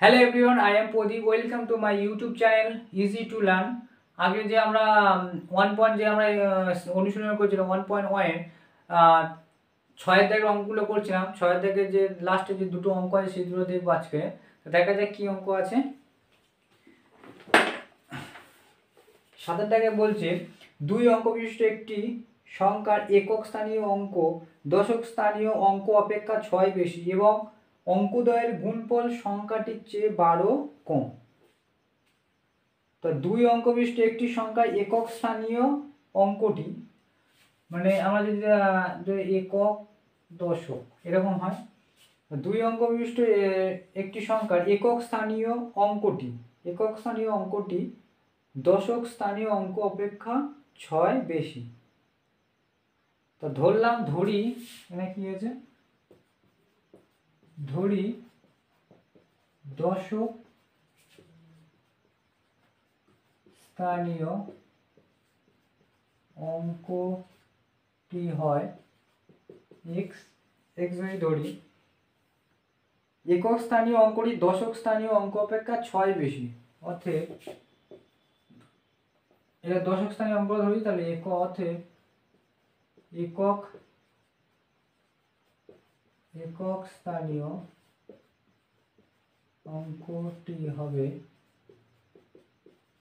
Hello everyone, I am Pradeep. Welcome to my YouTube channel easy to learn. আগে যে আমরা 1 যে আমরা অনুশীলন করছিলাম 1.1 ছয়ের দাগের অঙ্কগুলো করছিলাম। ছয়ের দাগের যে লাস্টে যে দুটো অঙ্ক আছে সেই দুটো দেখবো আজকে। তো দেখা যাক কী অঙ্ক আছে। 7 দাগে বলছে 2 অঙ্ক বিশিষ্ট একটি সংখ্যার একক স্থানীয় অঙ্ক দশক স্থানীয় অঙ্ক অপেক্ষা 6 বেশি এবং অঙ্কদ্বয়ের গুণফল সংখ্যাটির চেয়ে 12 কম। তো 2 অঙ্ক বিশিষ্ট একটি সংখ্যার একক স্থানীয় অঙ্কটি, মানে আমরা যদি একক দশক এরকম হয়, 2 অঙ্ক বিশিষ্ট একটি সংখ্যার একক স্থানীয় অঙ্কটি দশক স্থানীয় অঙ্ক অপেক্ষা 6 বেশি। তো ধরি এখানে কি হয়েছে, ধরি দশক স্থানীয় অঙ্কটি হয় এক্স যদি ধরি, একক স্থানীয় অঙ্কটি দশক স্থানীয় অঙ্ক অপেক্ষা 6 বেশি। অর্থাৎ এটা দশক স্থানীয় অঙ্ক ধরি, তাহলে একক স্থানীয় অঙ্কটি হবে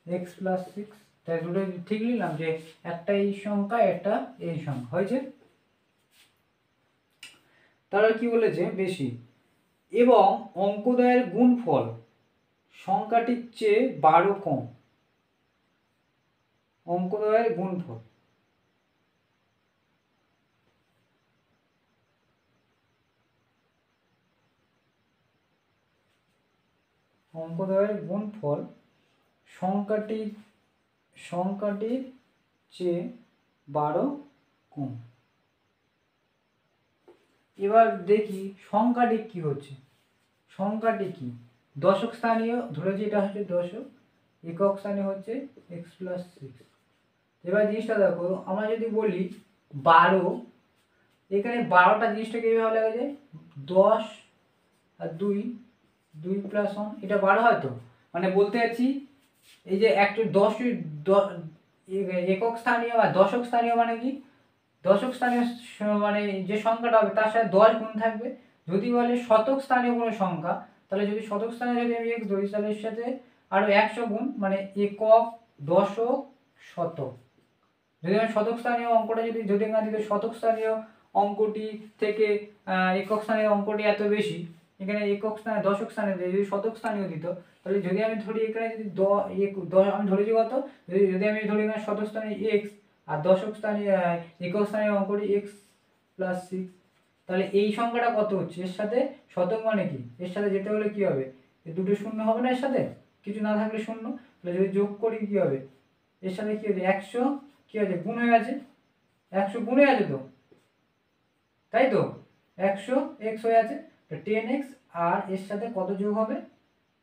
x+6। তাই দুটো ঠিক নিলাম যে একটা এই সংখ্যা একটা এই সংখ্যা হয়েছে। তারা কি বলেছে, বেশি এবং অঙ্কদ্বয়ের গুণফল সংখ্যাটির চেয়ে 12 কম। অঙ্কদ্বয়ের গুণফল সংখ্যাটির চেয়ে 12 কম। এবার দেখি সংখ্যাটি কি হচ্ছে। সংখ্যাটি কি, দশক স্থানীয় ধরেছি, এটা হচ্ছে দশক, একক স্থানীয় হচ্ছে x+6। এবার জিনিসটা দেখো, আমরা যদি বলি 12, এখানে 12টা জিনিসটাকে এইভাবে লেখা যায় 10 আর 2 + 1, এটা 12 হয়। তো মানে বলতে চাচ্ছি এই যে একটা 10 একক স্থানীয় আর দশক স্থানীয় মানে কি, দশক স্থানীয় মানে যে সংখ্যাটা হবে তার সাথে 10 গুণ থাকবে। যদি বলে শতক স্থানীয় কোনো সংখ্যা, তাহলে যদি শতক স্থানীয় যদি আমি x ধরি, তাহলে এর সাথে আরও 100 গুণ, মানে একক দশক শতক। যদি আমি শতক স্থানীয় অঙ্কটা যদি না দিতে শতক স্থানীয় অঙ্কটি থেকে একক স্থানীয় অঙ্কটি এত বেশি, এখানে একক স্থানীয় দশক স্থানীয় যদি শতক স্থানীয় দিত, তাহলে যদি আমি ধরি এখানে যদি আমি ধরেছি কত, যদি আমি ধরি এখানে শতক স্থানীয় x আর দশক স্থানীয় একক স্থানীয় অঙ্কটি x+6, তাহলে এই সংখ্যাটা কত হচ্ছে, এর সাথে শতক মানে কি, এর সাথে যেতে হলে কি হবে, এই দুটো শূন্য হবে না, এর সাথে কিছু না থাকলে শূন্য, তাহলে যদি যোগ করি কি হবে, এর সাথে কি হবে 100 কি আছে, গুণ হয়ে গেছে, 100 গুণ হয়ে আছে তো, তাই তো 100 x হয়ে আছে, তো 10x আর এর সাথে কত যোগ হবে,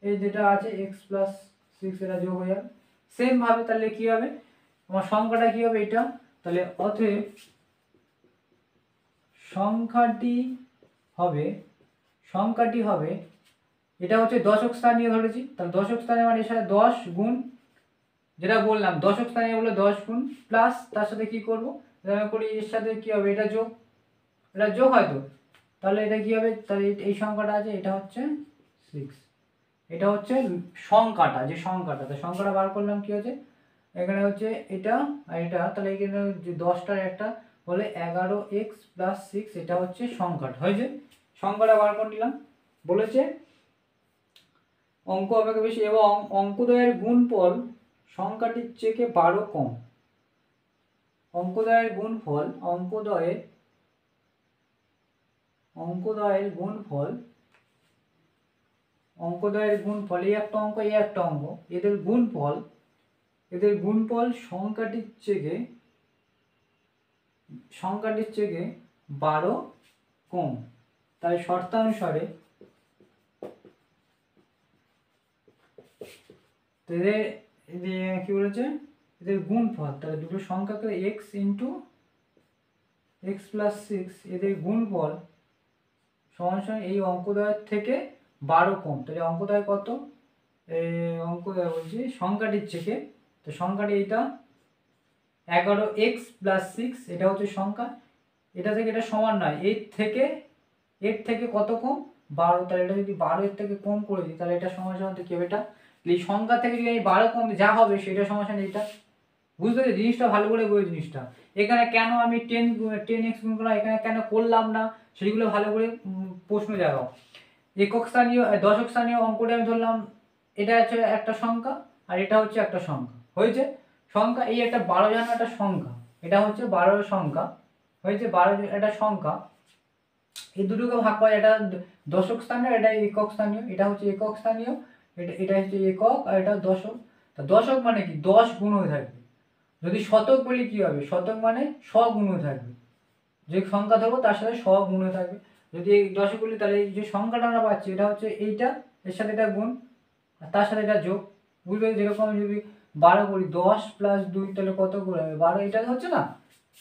এই যেটা আছে x+6 এটা যোগ হয়ে যাবে। সেম ভাবে তাহলে কি হবে, আমার সংখ্যাটা কি হবে এটা, তাহলে অতএব সংখ্যাটি হবে এটা হচ্ছে দশক স্থানীয় ধরেছি, তাহলে দশক স্থানীয় মানে এর সাথে 10 গুণ, যেটা বললাম দশক স্থানীয় বলে 10 গুণ প্লাস তার সাথে কি করব, করি এর সাথে কি হবে, এটা যোগ হয়তো, তাহলে এটা কি হবে, তাহলে এই সংখ্যাটা আছে, এটা হচ্ছে 6। এটা হচ্ছে সংখ্যাটা, যে সংখ্যাটা বার করলাম কি হচ্ছে, এখানে হচ্ছে এটা আর এটা, তাহলে এখানে যে 10টার একটা বলে 11x+6, এটা হচ্ছে সংখ্যাটা হয়েছে। সংখ্যাটা বার করে নিলাম। বলেছে অঙ্ক অপেক্ষা বেশি এবং অঙ্কদ্বয়ের গুণফল সংখ্যাটির চেয়ে 12 কম। অঙ্কদ্বয়ের গুণফল এই একটা অঙ্ক এই একটা অঙ্ক, এদের গুণফল সংখ্যাটির চেয়ে 12 কম। তাই শর্তানুসারে এদের কি বলেছে, এদের গুণফল, তাহলে দুটো সংখ্যাকে x × x+6 এদের গুণফল সমান এই অঙ্কদ্বয়ের থেকে 12 কম, তাহলে অঙ্কটায় কত, অঙ্কটায় বলছি সংখ্যাটির থেকে, তো সংখ্যাটি এইটা 11x+6, এটা হচ্ছে সংখ্যা, এটা থেকে এটা সমান নয়, এর থেকে কত কম, 12, তাহলে এটা যদি 12 এর থেকে কম করে দিই তাহলে এটা সমান সমান কি হবে, এটা এই সংখ্যা থেকে যদি আমি 12 কম যা হবে সেটা সমান সমান এটা। বুঝতে পেরেছি জিনিসটা, ভালো করে বুঝে জিনিসটা। এখানে কেন আমি 10x গুণ করলাম, এখানে কেন করলাম না, সেগুলো ভালো করে প্রশ্ন জাগাও। একক স্থানীয় দশক স্থানীয় অঙ্কটা আমি ধরলাম, এটা হচ্ছে একটা সংখ্যা আর এটা হচ্ছে একটা সংখ্যা, হয়েছে সংখ্যা, এই একটা 12 জানা একটা সংখ্যা, এটা হচ্ছে 12 সংখ্যা, হয়েছে 12 একটা সংখ্যা, এই দুটোকে ভাগ করা, এটা দশক স্থানীয়, এটা একক স্থানীয়, এটা হচ্ছে একক স্থানীয়, এটা হচ্ছে একক আর এটা দশক। তা দশক মানে কি 10 গুণ হয়ে থাকবে, যদি শতক বলি কি হবে, শতক মানে 100 গুণ হয়ে থাকবে, যে সংখ্যা ধরবো তার সাথে 100 গুণ হয়ে থাকবে। যদি এই দশক বলি তাহলে এই যে সংখ্যাটা আমরা পাচ্ছি এটা হচ্ছে এইটা, এর সাথে এটা গুণ আর তার সাথে এটা যোগ। বুঝবে, যেরকম আমি যদি 12 বলি 10 + 2 তাহলে কত করে হবে 12, এটা হচ্ছে না,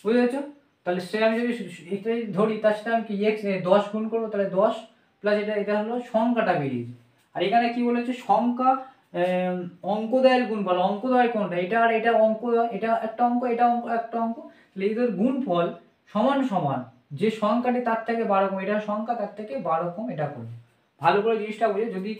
বুঝতে পেরেছো? তাহলে সে আমি যদি এটা ধরি তার সাথে আমি কি x 10 গুণ করবো, তাহলে 10 প্লাস এটা হলো সংখ্যাটা বেরিয়েছে। আর এখানে কি বলেছে, সংখ্যা অঙ্কোদয়ের গুণফল, অঙ্কোদয় কোনটা, এটা আর এটা অঙ্কোদয়, এটা একটা অঙ্ক, এটা অঙ্ক একটা অঙ্ক, তাহলে এদের গুণফল সমান সমান, যে সংখ্যাটি তার থেকে 12 কম, এটা সংখ্যা তার থেকে 12 কম, এটা করবো। ভালো করে জিনিসটা বুঝে, যদি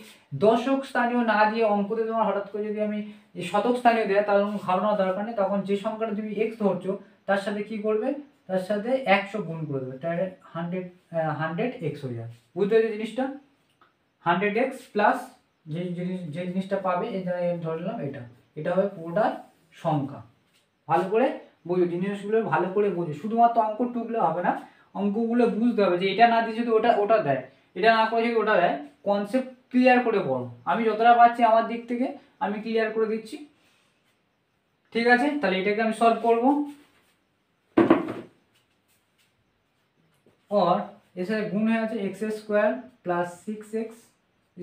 দশক স্থানীয় না দিয়ে অঙ্কতে তোমার হঠাৎ করে যদি আমি এই শতক স্থানীয় দেয় তাহলে ঘাবড়ানোর দরকার নেই, তখন যে সংখ্যাটা তুমি x ধরছো তার সাথে কি করবে, তার সাথে 100 গুণ করে দেবে, তাহলে 100x হয়ে যাবে। বুঝতে পেরেছি জিনিসটা, 100x প্লাস যে জিনিসটা পাবে, এই ধরলাম এটা, এটা হবে পুরোটার সংখ্যা। ভালো করে বোঝো জিনিসগুলো, ভালো করে বোঝো, শুধুমাত্র অঙ্ক টুকলে হবে না, অঙ্কগুলো বুঝতে হবে, যে এটা না দিয়ে যদি ওটা দেয়, এটা না করে যদি ওটা দেয়, কনসেপ্ট ক্লিয়ার করে পড়ো। আমি যতটা পারছি আমার দিক থেকে আমি ক্লিয়ার করে দিচ্ছি, ঠিক আছে? তাহলে এটাকে আমি সলভ করব। और এর সাথে গুণ হয়ে আছে x² + 6x =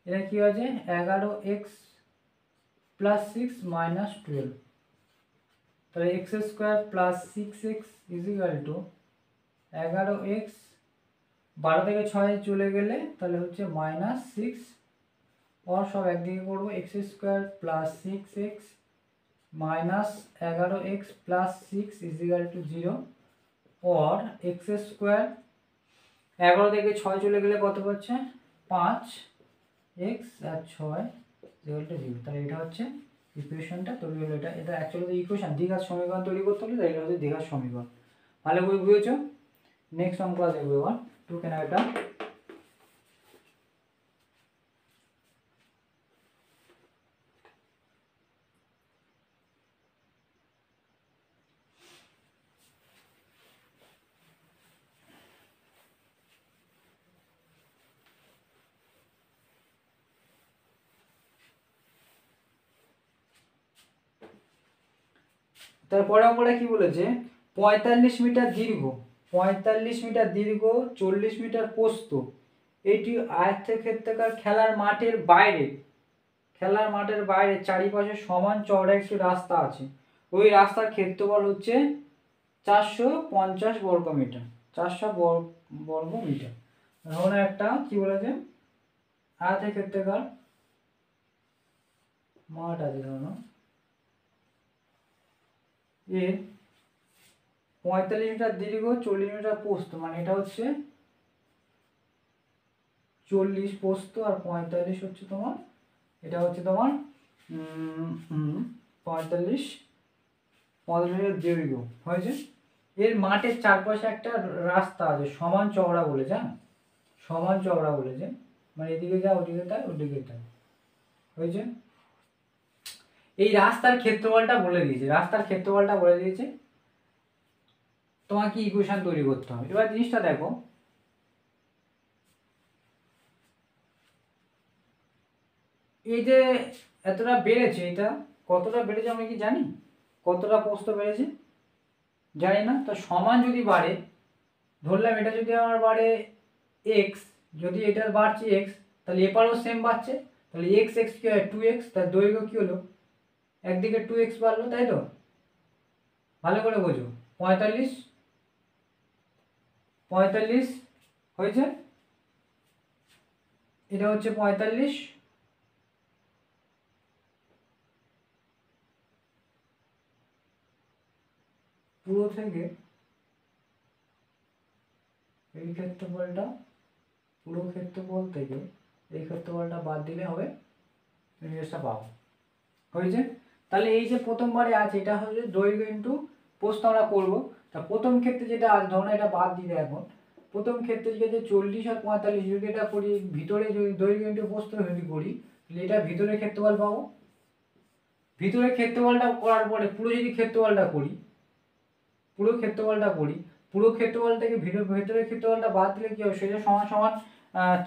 এটা কি আছে 11x + 6 - 12, তাহলে x² + 6x = 11x, 12 থেকে 6 চলে গেলে তাহলে হচ্ছে -6, और সব একদিকে করব, x² + 6x - 11x + 6 = 0, और x² 11 থেকে 6 চলে গেলে কত হচ্ছে 5x আর 6 = 0, তাহলে এটা হচ্ছে ইকুয়েশনটা তৈরি হলো। এটা অ্যাকচুয়ালি ইকুয়েশন, দ্বিঘাত সমীকরণ তৈরি করতে হলে তাই এটা হচ্ছে দ্বিঘাত সমীকরণ। ভালো করে বুঝেছো? নেক্সট অঙ্ক দেখবো এবার, টুকে না এটা। তারপরে অঙ্কটা কি বলেছে, 45 মিটার দীর্ঘ, 45 মিটার দীর্ঘ, 40 মিটার প্রস্থ, এটি আয়তক্ষেত্রাকার খেলার মাঠের বাইরে চারিপাশে সমান চওড়া একটি রাস্তা আছে, ওই রাস্তার ক্ষেত্রফল হচ্ছে 450 বর্গ মিটার, 400 বর্গ মিটার। ধরুন একটা কি বলেছে, আয়তক্ষেত্রাকার মাঠ আছে, ধরুন এর 45 মিটার দীর্ঘ, 40 মিটার প্রস্থ, মানে এটা হচ্ছে 40 প্রস্থ আর 45 হচ্ছে তোমার, এটা হচ্ছে তোমার 45 মিটার দীর্ঘ, হয়েছে। এর মাঠের চারপাশে একটা রাস্তা আছে সমান চওড়া বলেছে, সমান চওড়া বলেছে, মানে এদিকে যা ওদিকে তাই ওদিকে তাই, হয়েছে। এই রাস্তার ক্ষেত্রফলটা বলে দিয়েছে, তোমাকে ইকুয়েশন তৈরি করতে হবে। এবার জিনিসটা দেখো, এই যে এতটা বেড়েছে, এটা কতটা বেড়েছে আমরা কি জানি, কতটা প্রস্থ বেড়েছে জানি না, তো সমান যদি বাড়ে, ধরলাম এটা যদি আমার বাড়ে x, যদি এটার বাড়ছে x, তাহলে এপারেও সেম বাড়ছে, তাহলে x কি হয় 2x, তার দৈর্ঘ্য কি হলো, একদিকে 2x বাড়লো, তাই তো? ভালো করে বোঝো, 45 হয়েছে, এটা হচ্ছে 45, পুরো থেকে এই ক্ষেত্রফলটা, পুরো ক্ষেত্রফল থেকে এই ক্ষেত্রফলটা বাদ দিলে হবে রেডিয়াসটা পাবো। হয়েছে? তাহলে এই যে প্রথমবারে আছে এটা হচ্ছে দৈর্ঘ্য ইন্টু প্রস্থ আমরা করবো। তা প্রথম ক্ষেত্রে যেটা আছে, ধরুন এটা বাদ দিলে, এখন প্রথম ক্ষেত্রে যদি 40 আর 45 যদি এটা করি, ভিতরে যদি দৈর্ঘ্য ইন্টু প্রস্থ যদি করি, তাহলে এটা ভিতরের ক্ষেত্রফল পাবো। ভিতরের ক্ষেত্রফলটা করার পরে পুরো যদি ক্ষেত্রফলটা করি, পুরো ক্ষেত্রফলটা করি, পুরো ক্ষেত্রফল থেকে ভেতরের ক্ষেত্রফলটা বাদ দিলে কি হবে, সেটা সমান সমান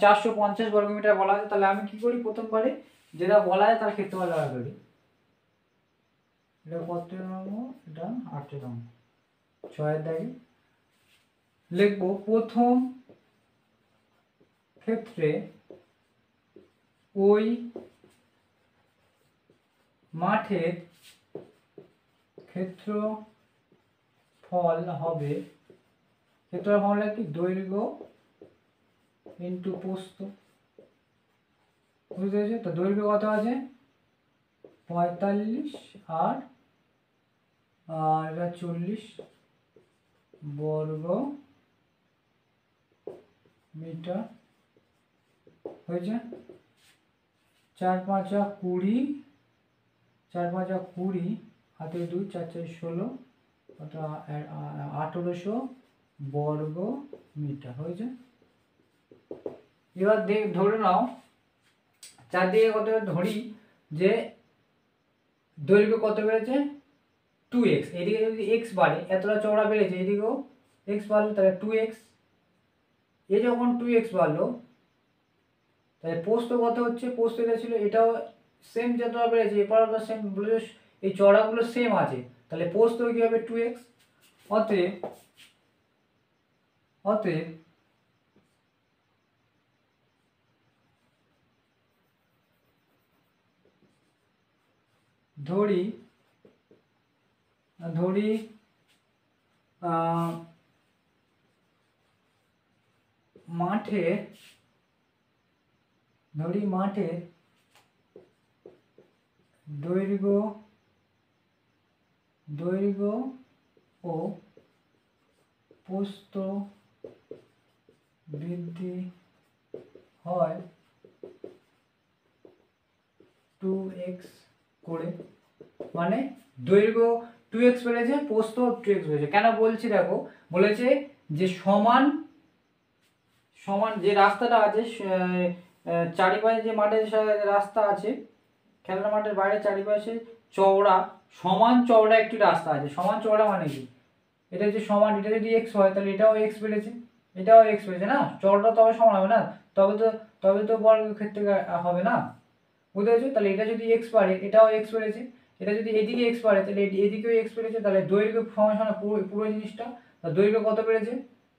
450 বর্গমিটার বলা আছে। তাহলে আমি কি করি, প্রথমবারে যেটা বলা আছে তার ক্ষেত্রফল বার করি। এটা কত নম্বর, এটা 8 নম্বর, 6 দাগে লিখবো প্রথম ক্ষেত্রে ওই মাঠের ক্ষেত্রফল হবে, ক্ষেত্রফল কি, দৈর্ঘ্য ইন্টু প্রস্থ। বুঝতে পেরেছো? তো দৈর্ঘ্য কত আছে 45 আর এটা 40 বর্গ মিটার। হয়েছে? 4 5 20, 4 5 20, হাতে 2, 4 4 16, অর্থাৎ 1800 বর্গ মিটার। হয়েছে? এবার ধরে নাও চারদিকে কত ধরি যে দৈর্ঘ্য কত বেড়েছে 2x, এদিকে যদি x বাড়ে, এতটা চওড়া বেড়েছে, এদিকেও x বাড়লো, তাহলে 2x। এ যখন 2x বাড়লো, তাহলে প্রস্থ কত হচ্ছে, প্রস্থ এটা ছিল, এটাও সেম যতটা বেড়েছে, এপারও সেম, এই চওড়াগুলো সেম আছে, তাহলে প্রস্থ কি হবে 2x। অতএব অতএব ধরি মাঠে দৈর্ঘ্য ও প্রস্থ বৃদ্ধি হয় 2x করে, মানে দৈর্ঘ্য 2x বেড়েছে, প্রস্থ 2x বেড়েছে। কেন বলছি দেখো, বলেছে যে সমান যে রাস্তাটা আছে, চারিপাশে যে মাঠের রাস্তা আছে, খেলার মাঠের বাইরে চারিপাশে চওড়া, সমান চওড়া একটি রাস্তা আছে। সমান চওড়া মানে কি, এটা যে সমান, এটা যদি x হয় তাহলে এটাও x বেড়েছে, এটাও x বেড়েছে না, চওড়াটা তবে সমান হবে না, তবে তো বর্গক্ষেত্রে হবে না। বুঝতে পেরেছো? তাহলে এটা যদি x বাড়ে, এটাও x বেড়েছে, এটা যদি এদিকে x বাড়ে তাহলে এদিকেও x বেড়েছে, তাহলে দৈর্ঘ্য সমান সমান পুরো জিনিসটা, দৈর্ঘ্য কত বেড়েছে,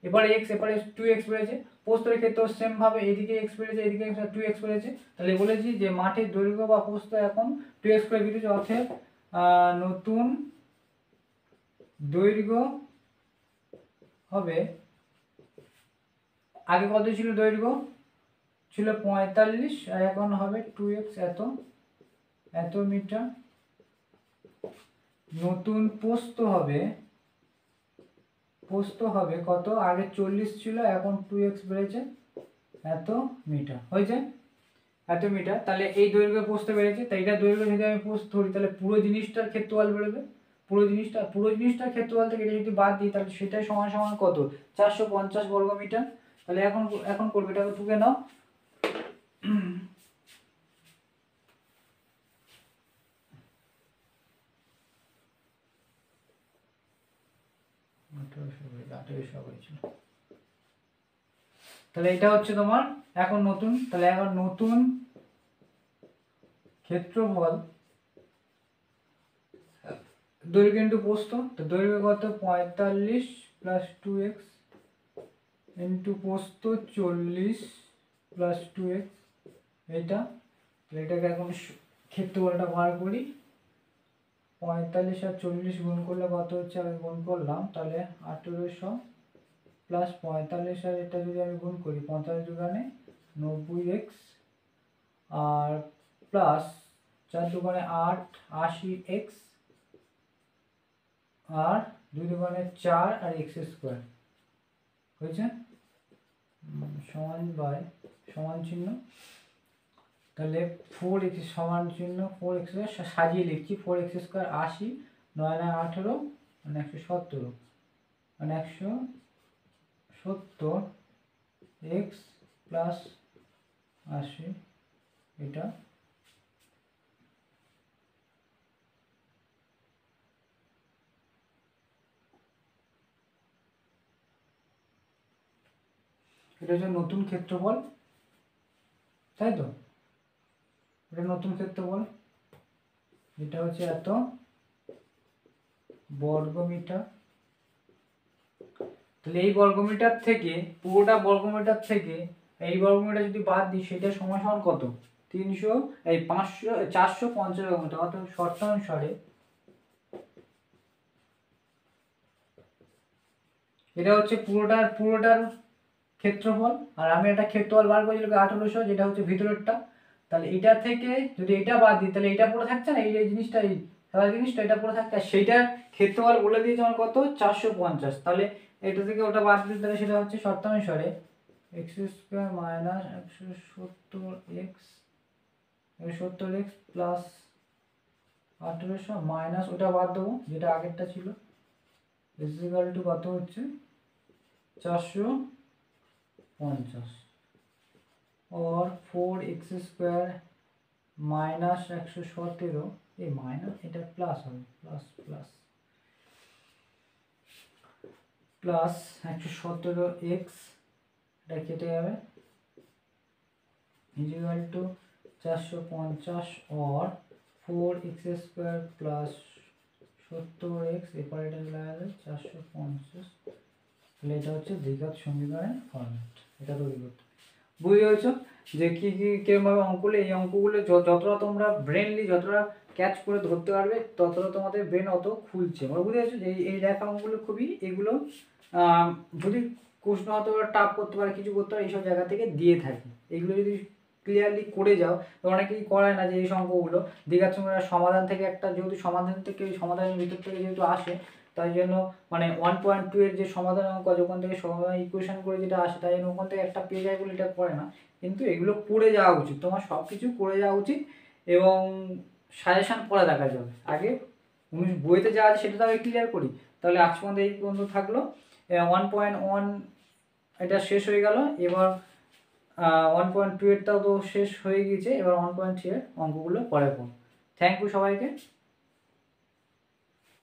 এবারে x, এবারে 2x বেড়েছে। প্রস্থের ক্ষেত্রেও সেম ভাবে, এদিকে x বেড়েছে, এদিকে 2x বেড়েছে, তাহলে বলেছি যে মাঠের দৈর্ঘ্য বা প্রস্থ এখন 2x করে বেড়েছে। অর্থাৎ নতুন দৈর্ঘ্য হবে, আগে কত ছিল, দৈর্ঘ্য ছিল 45 আর এখন হবে 2x, এত মিটার। নতুন প্রস্থ হবে কত, আগে 40 ছিল, এখন 2x বেড়েছে, এত মিটার। হয়েছে? এত মিটার। তাহলে এই দৈর্ঘ্য প্রস্থ বেড়েছে, তাই এটা দৈর্ঘ্য যদি আমি প্রস্থ ধরি, তাহলে পুরো জিনিসটার ক্ষেত্রফল বেরোবে। পুরো জিনিসটার ক্ষেত্রফল থেকে এটা যদি বাদ দিই, তাহলে সেটাই সমান সমান কত, 450 বর্গ মিটার। তাহলে এখন করবে, এটাকে টুকে নাও। তাহলে এটা হচ্ছে তোমার এখন নতুন, তাহলে এখন নতুন ক্ষেত্রফল দৈর্ঘ্য ইন্টু প্রস্থ, তো দৈর্ঘ্য কত 45 প্লাস 2x ইন্টু প্রস্থ 40 প্লাস 2x, এইটা। তাহলে এটাকে এখন ক্ষেত্রফলটা বার করি, 45 আর 40 গুণ করলে কত হচ্ছে, আমি গুণ করলাম, তাহলে 1800 প্লাস 45 আর এটা যদি আমি গুণ করি, 50 দুগুণে 90x আর প্লাস 4 দুগুণে 8 80x আর 2 দুগুণে 4 আর x স্কোয়ার হয়েছে সমান বাই সমান চিহ্ন, তাহলে 4x সমান চিহ্ন 4x সাজিয়ে লিখছি 4x স্কোয়ার 80 9 9 18 মানে 117 মানে 170 x প্লাস 80 এটা হচ্ছে নতুন ক্ষেত্রফল, তাই তো? এটা নতুন ক্ষেত্রফল, এটা হচ্ছে এত বর্গমিটার। তাহলে এই বর্গমিটার থেকে পুরোটা বর্গমিটার থেকে এই বর্গমিটার যদি বাদ দিই সেটা সমান সমান কত? 450 বর্গমিটার। অর্থাৎ শর্ত অনুসারে এটা হচ্ছে পুরোটার ক্ষেত্রফল। আর আমি একটা ক্ষেত্রফল বার করেছি 1800, যেটা হচ্ছে ভিতরেরটা। তাহলে এটা থেকে যদি এটা বাদ দিই তাহলে এটা পড়ে থাকছে না, এই জিনিসটা, এই সারা জিনিসটা এটা পড়ে থাকছে। আর সেইটার ক্ষেত্রফল বলে দিয়েছে আমার কত? 450। তাহলে এটা থেকে ওটা বাদ দিতে তাহলে সেটা হচ্ছে শর্তানুসারে x square minus 170x plus 1800 minus ওটা বাদ দেবো যেটা আগেরটা ছিল, ইকুয়াল টু কত হচ্ছে 450 और 4x স্কোয়ার মাইনাস 117 এই মাইনাস এটা প্লাস হবে প্লাস প্লাস প্লাস 117x এটা কেটে যাবে ইকুয়াল টু 450 और 4x স্কোয়ার প্লাস 70x এরপর এটা লাগবে 450। তাহলে এটা হচ্ছে দ্বিঘাত সমীকরণের ফর্ম্যাট। এটা তৈরি করতে বুঝে গেছো যে কি কি কিরকমভাবে অঙ্কগুলো, এই অঙ্কগুলো যতটা তোমরা ব্রেনলি যতটা ক্যাচ করে ধরতে পারবে ততটা তোমাদের ব্রেন অত খুলছে। আমরা বুঝে গেছো যে এই লেখা অঙ্কগুলো খুবই এগুলো যদি প্রশ্ন হতে পারে টাফ করতে পারে কিছু করতে পারে এইসব জায়গা থেকে দিয়ে থাকে। এগুলো যদি ক্লিয়ারলি করে যাও তো অনেকেই করায় না যে এই অঙ্কগুলো দ্বিঘাত সমীকরণের সমাধান থেকে একটা যেহেতু সমাধান থেকে সমাধানের ভিতর থেকে যেহেতু আসে তাই জন্য মানে 1.2 এর যে সমাধান অঙ্ক যখন থেকে সমাধান ইকুয়েশন করে যেটা আসে তাই জন্য ওখান থেকে একটা পেয়ে যায় বলে এটা করে না, কিন্তু এগুলো করে যাওয়া উচিত। তোমার সব কিছু করে যাওয়া উচিত এবং সাজেশন পড়া দেখা যাবে। আগে বইতে যা আছে সেটা তো আগে ক্লিয়ার করি। তাহলে আজ পর্যন্ত এই পর্যন্ত থাকলো। 1.1 এটা শেষ হয়ে গেল, এবার 1.2 এরটাও তো শেষ হয়ে গিয়েছে, এবার 1.3 এর অঙ্কগুলো পরে পড়ো। থ্যাংক ইউ সবাইকে।